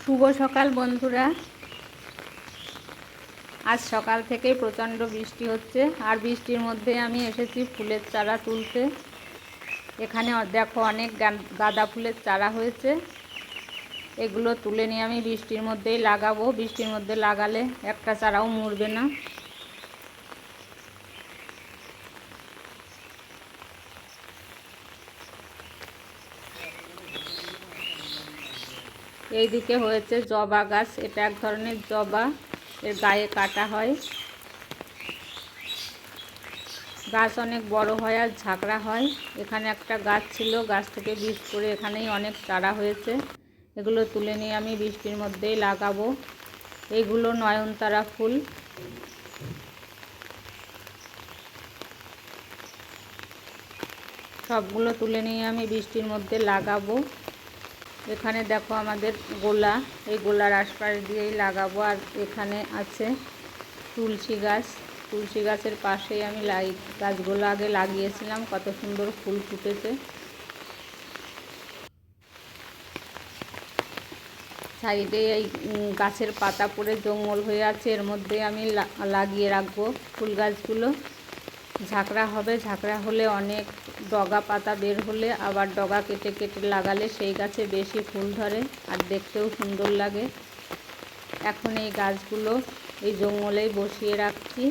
শুভ সকাল বন্ধুরা। আজ সকাল থেকেই প্রচণ্ড বৃষ্টি হচ্ছে, আর বৃষ্টির মধ্যে আমি এসেছি ফুলের চারা তুলতে। এখানে দেখো অনেক গাঁদা ফুলের চারা হয়েছে, এগুলো তুলে নিয়ে আমি বৃষ্টির মধ্যেই লাগাবো। বৃষ্টির মধ্যে লাগালে একটা চারাও মরবে না। এইদিকে হয়েছে জবা গাছ, এটা এক ধরনের জবা, এর গায়ে কাটা হয়। গাছ অনেক বড় হয় আর ঝাঁকড়া হয়। এখানে একটা গাছ ছিল, গাছ থেকে বীজ পড়ে এখানেই অনেক চারা হয়েছে। এগুলো তুলে নিয়ে আমি বৃষ্টির মধ্যেই লাগাবো। এইগুলো নয়নতারা ফুল। সবগুলো তুলে নিয়ে আমি বৃষ্টির মধ্যে লাগাবো। এখানে দেখো আমাদের গোলা, এই গোলার আশপাশ দিয়েই লাগাবো। আর এখানে আছে তুলসী গাছ, তুলসী গাছের পাশেই আমি গাছগুলো আগে লাগিয়েছিলাম, কত সুন্দর ফুল ফুটেছে। সাইডে এই গাছের পাতা পড়ে জঙ্গল হয়ে আছে, এর মধ্যে আমি লাগিয়ে রাখবো ফুল গাছগুলো। ঝাঁকড়া হবে, ঝাঁকড়া হলে অনেক ডগা পাতা বের হলে আবার ডগা কেটে কেটে লাগালে সেই গাছে বেশি ফুল ধরে আর দেখতেও সুন্দর লাগে। এখন এই গাছগুলো এই জঙ্গলেই বসিয়ে রাখছি।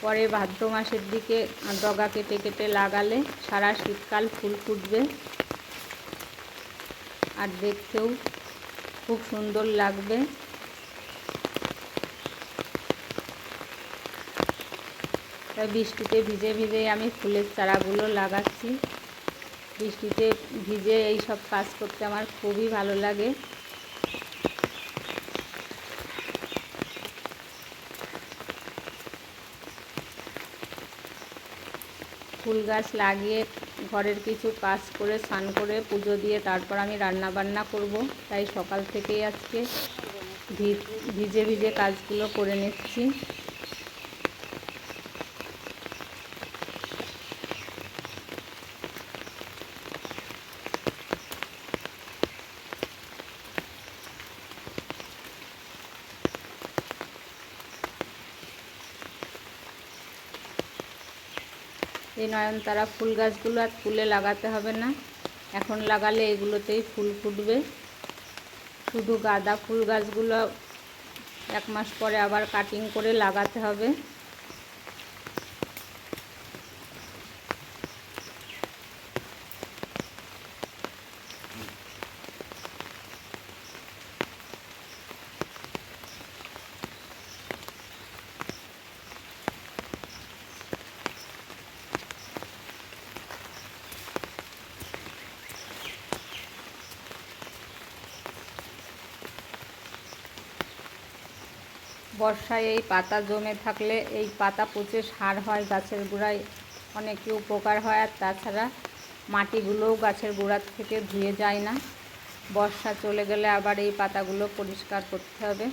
পরে ভাদ্র মাসের দিকে ডগা কেটে কেটে লাগালে সারা শীতকাল ফুল ফুটবে আর দেখতেও খুব সুন্দর লাগবে। তাই বৃষ্টিতে ভিজে ভিজে আমি ফুলের চারাগুলো লাগাচ্ছি। বৃষ্টিতে ভিজে এই সব কাজ করতে আমার খুবই ভালো লাগে। ফুল গাছ লাগিয়ে ঘরের কিছু কাজ করে স্নান করে পুজো দিয়ে তারপর আমি রান্না বান্না করব। তাই সকাল থেকেই আজকে ভিজে ভিজে কাজগুলো করে নিচ্ছি। এই নয়নতারা ফুল গাছগুলো আর তুলে লাগাতে হবে না, এখন লাগালে এগুলোতেই ফুল ফুটবে। শুধু গাঁদা ফুল গাছগুলো 1 মাস পরে আবার কাটিং করে লাগাতে হবে। বর্ষায় এই পাতা জমে থাকলে এই পাতা পচে সার হয়, গাছের গোড়ায় অনেকই উপকার হয়। আর তাছাড়া মাটিগুলোও গাছের গোড়ার থেকে ধুয়ে যায় না। বর্ষা চলে গেলে আবার এই পাতাগুলো পরিষ্কার করতে হবে।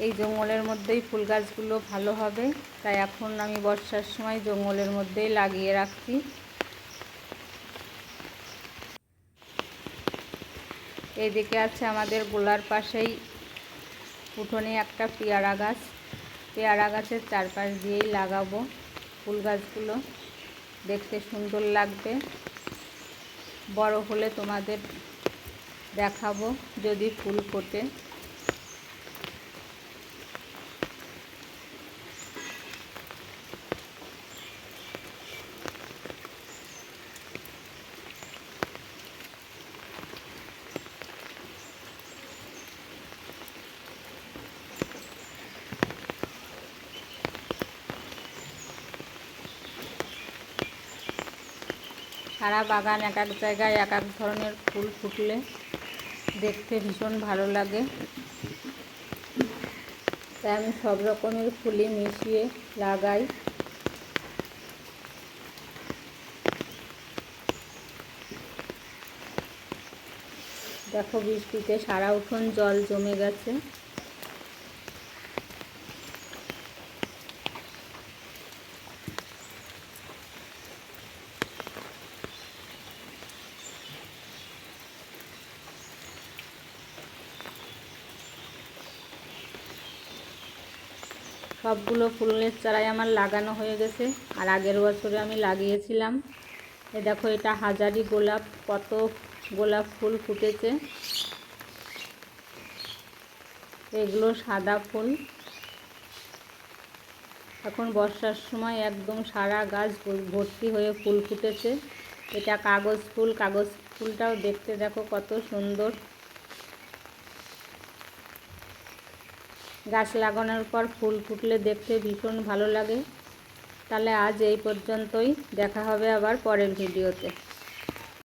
এই জঙ্গলের মধ্যেই ফুল গাছগুলো ভালো হবে, তাই এখন আমি বর্ষার সময় জঙ্গলের মধ্যেই লাগিয়ে রাখছি। এইদিকে আছে আমাদের গোলার পাশেই উঠোনে একটা পেয়ারা গাছ, পেয়ারা গাছের চারপাশ দিয়েই লাগাবো ফুল গাছগুলো, দেখতে সুন্দর লাগবে। বড় হলে তোমাদের দেখাবো যদি ফুল ফোটে। সারা বাগান এক এক জায়গায় এক এক ধরনের ফুল ফুটলে দেখতে ভীষণ ভালো লাগে। তাই আমি সব রকমের ফুলই মিশিয়ে লাগাই। দেখো বৃষ্টিতে সারা উঠোন জল জমে গেছে। সবগুলো ফুলের চারাই আমার লাগানো হয়ে গেছে। আর আগের বছরে আমি লাগিয়েছিলাম। দেখো এটা হাজারি গোলাপ, কত গোলাপ ফুল ফুটেছে। এগুলো সাদা ফুল। এখন বর্ষার সময় একদম সারা গাছ ভর্তি হয়ে ফুল ফুটেছে। এটা কাগজ ফুল। কাগজ ফুলটাও দেখতে দেখো কত সুন্দর। গাছ লাগানোর পর ফুল ফুটলে দেখতে ভীষণ ভালো লাগে। তাহলে আজ এই পর্যন্তই, দেখা হবে আবার পরের ভিডিওতে।